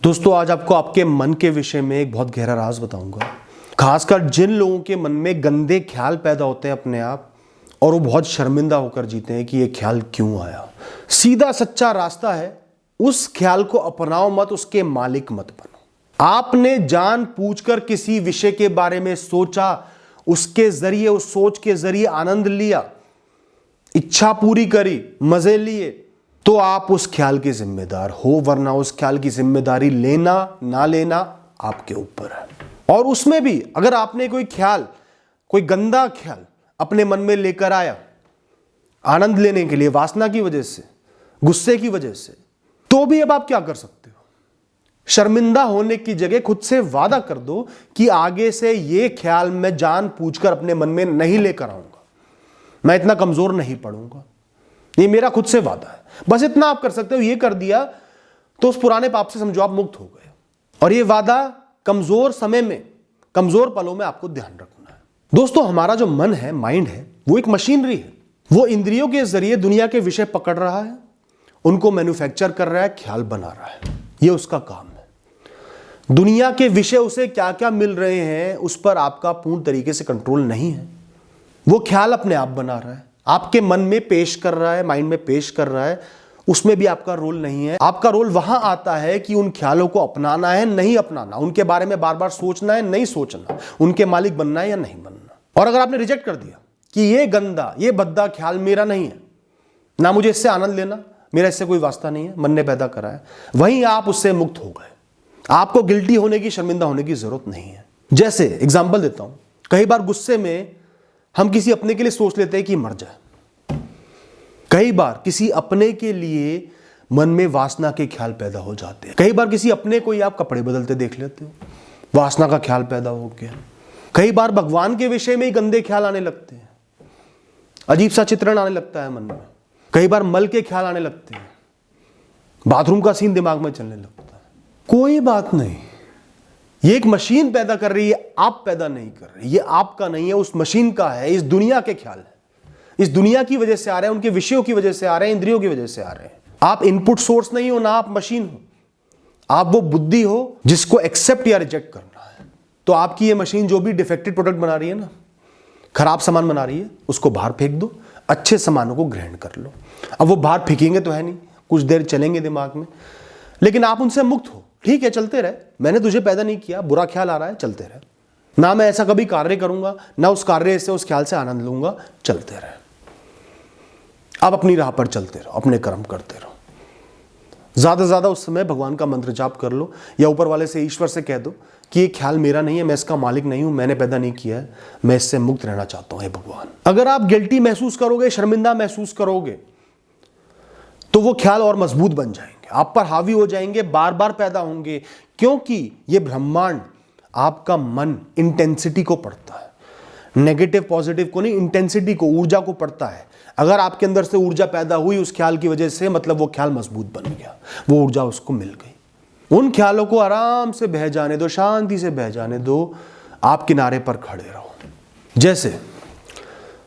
दोस्तों आज आपको आपके मन के विषय में एक बहुत गहरा राज बताऊंगा। खासकर जिन लोगों के मन में गंदे ख्याल पैदा होते हैं अपने आप और वो बहुत शर्मिंदा होकर जीते हैं कि ये ख्याल क्यों आया। सीधा सच्चा रास्ता है, उस ख्याल को अपनाओ मत, उसके मालिक मत बनो। आपने जानबूझकर किसी विषय के बारे में सोचा, उसके जरिए, उस सोच के जरिए आनंद लिया, इच्छा पूरी करी, मजे लिए, तो आप उस ख्याल के जिम्मेदार हो, वरना उस ख्याल की जिम्मेदारी लेना ना लेना आपके ऊपर है। और उसमें भी अगर आपने कोई गंदा ख्याल अपने मन में लेकर आया आनंद लेने के लिए, वासना की वजह से, गुस्से की वजह से, तो भी अब आप क्या कर सकते हो? शर्मिंदा होने की जगह खुद से वादा कर दो कि आगे से ये ख्याल मैं जानबूझकर अपने मन में नहीं लेकर आऊंगा, मैं इतना कमजोर नहीं पड़ूंगा, ये मेरा खुद से वादा है। बस इतना आप कर सकते हो। ये कर दिया तो उस पुराने पाप से समझो आप मुक्त हो गए। और ये वादा कमजोर समय में, कमजोर पलों में आपको ध्यान रखना है। दोस्तों हमारा जो मन है, माइंड है, वो एक मशीनरी है। वो इंद्रियों के जरिए दुनिया के विषय पकड़ रहा है, उनको मैन्युफैक्चर कर रहा है, ख्याल बना रहा है। ये उसका काम है। दुनिया के विषय उसे क्या क्या मिल रहे हैं उस पर आपका पूर्ण तरीके से कंट्रोल नहीं है। वो ख्याल अपने आप बना रहा है, आपके मन में पेश कर रहा है, माइंड में पेश कर रहा है, उसमें भी आपका रोल नहीं है। आपका रोल वहां आता है कि उन ख्यालों को अपनाना है, नहीं अपनाना, उनके बारे में बार बार सोचना है, नहीं सोचना, उनके मालिक बनना है या नहीं बनना। और अगर आपने रिजेक्ट कर दिया कि ये गंदा, ये भद्दा ख्याल मेरा नहीं है, ना मुझे इससे आनंद लेना, मेरा इससे कोई वास्ता नहीं है, मन ने पैदा करा है, वहीं आप उससे मुक्त हो गए। आपको गिल्टी होने की, शर्मिंदा होने की जरूरत नहीं है। जैसे एग्जाम्पल देता हूं, कई बार गुस्से में हम किसी अपने के लिए सोच लेते हैं कि मर जाए। कई बार किसी अपने के लिए मन में वासना के ख्याल पैदा हो जाते हैं। कई बार किसी अपने को ही आप कपड़े बदलते देख लेते हो, वासना का ख्याल पैदा हो गया। कई बार भगवान के विषय में ही गंदे ख्याल आने लगते हैं, अजीब सा चित्रण आने लगता है मन में। कई बार मल के ख्याल आने लगते हैं, बाथरूम का सीन दिमाग में चलने लगता है। कोई बात नहीं, ये एक मशीन पैदा कर रही है, आप पैदा नहीं कर रहे। ये आपका नहीं है, उस मशीन का है। इस दुनिया के ख्याल है, इस दुनिया की वजह से आ रहे हैं, उनके विषयों की वजह से आ रहे हैं, इंद्रियों की वजह से आ रहे हैं। आप इनपुट सोर्स नहीं हो, ना आप मशीन हो। आप वो बुद्धि हो जिसको एक्सेप्ट या रिजेक्ट करना है। तो आपकी ये मशीन जो भी डिफेक्टेड प्रोडक्ट बना रही है ना, खराब सामान बना रही है, उसको बाहर फेंक दो, अच्छे सामानों को ग्रहण कर लो। अब वो बाहर फेंकेंगे तो है नहीं, कुछ देर चलेंगे दिमाग में, लेकिन आप उनसे मुक्त हो। ठीक है, चलते रहे, मैंने तुझे पैदा नहीं किया, बुरा ख्याल आ रहा है, चलते रहे। ना मैं ऐसा कभी कार्य करूंगा, ना उस कार्य से, उस ख्याल से आनंद लूंगा, चलते रहे। आप अपनी राह पर चलते रहो, अपने कर्म करते रहो। ज्यादा से ज्यादा उस समय भगवान का मंत्र जाप कर लो, या ऊपर वाले से, ईश्वर से कह दो कि ये ख्याल मेरा नहीं है, मैं इसका मालिक नहीं हूं, मैंने पैदा नहीं किया है, मैं इससे मुक्त रहना चाहता हूं, हे भगवान। अगर आप गिल्टी महसूस करोगे, शर्मिंदा महसूस करोगे, तो वो ख्याल और मजबूत बन जाएंगे, आप पर हावी हो जाएंगे, बार बार पैदा होंगे। क्योंकि ये ब्रह्मांड, आपका मन इंटेंसिटी को पढ़ता है, नेगेटिव पॉजिटिव को नहीं, इंटेंसिटी को, ऊर्जा को पढ़ता है। अगर आपके अंदर से ऊर्जा पैदा हुई उस ख्याल की वजह से, मतलब वो ख्याल मजबूत बन गया, वो ऊर्जा उसको मिल गई। उन ख्यालों को आराम से बह जाने दो, शांति से बह जाने दो, आप किनारे पर खड़े रहो। जैसे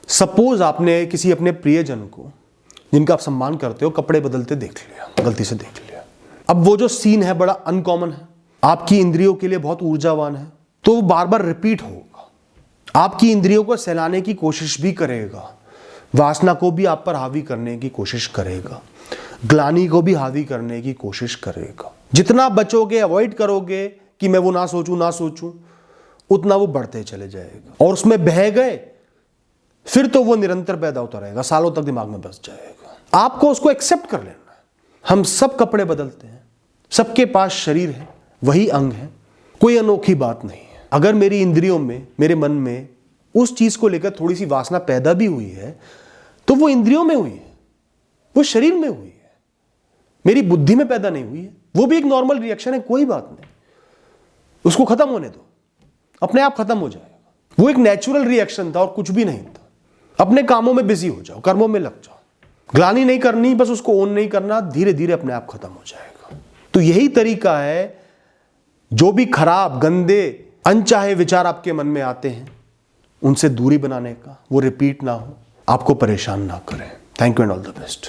सपोज आपने किसी अपने प्रियजन को, जिनका आप सम्मान करते हो, कपड़े बदलते देख लिया, गलती से देख लिया। अब वो जो सीन है बड़ा अनकॉमन है, आपकी इंद्रियों के लिए बहुत ऊर्जावान है, तो वो बार बार रिपीट होगा। आपकी इंद्रियों को सहलाने की कोशिश भी करेगा, वासना को भी आप पर हावी करने की कोशिश करेगा, ग्लानि को भी हावी करने की कोशिश करेगा। जितना बचोगे, अवॉइड करोगे कि मैं वो ना सोचूं, उतना वो बढ़ते चले जाएगा। और उसमें बह गए फिर तो वो निरंतर पैदा होता रहेगा, सालों तक दिमाग में बस जाएगा। आपको उसको एक्सेप्ट कर लेना है। हम सब कपड़े बदलते हैं, सबके पास शरीर है, वही अंग है, कोई अनोखी बात नहीं है। अगर मेरी इंद्रियों में, मेरे मन में उस चीज को लेकर थोड़ी सी वासना पैदा भी हुई है, तो वो इंद्रियों में हुई है, वो शरीर में हुई है, मेरी बुद्धि में पैदा नहीं हुई है। वो भी एक नॉर्मल रिएक्शन है, कोई बात नहीं, उसको खत्म होने दो, अपने आप खत्म हो जाएगा। वो एक नेचुरल रिएक्शन था और कुछ भी नहीं था। अपने कामों में बिजी हो जाओ, कर्मों में लग जाओ, ग्लानि नहीं करनी, बस उसको ओन नहीं करना, धीरे धीरे अपने आप खत्म हो जाएगा। तो यही तरीका है, जो भी खराब, गंदे, अनचाहे विचार आपके मन में आते हैं, उनसे दूरी बनाने का, वो रिपीट ना हो, आपको परेशान ना करें। Thank you and all the best.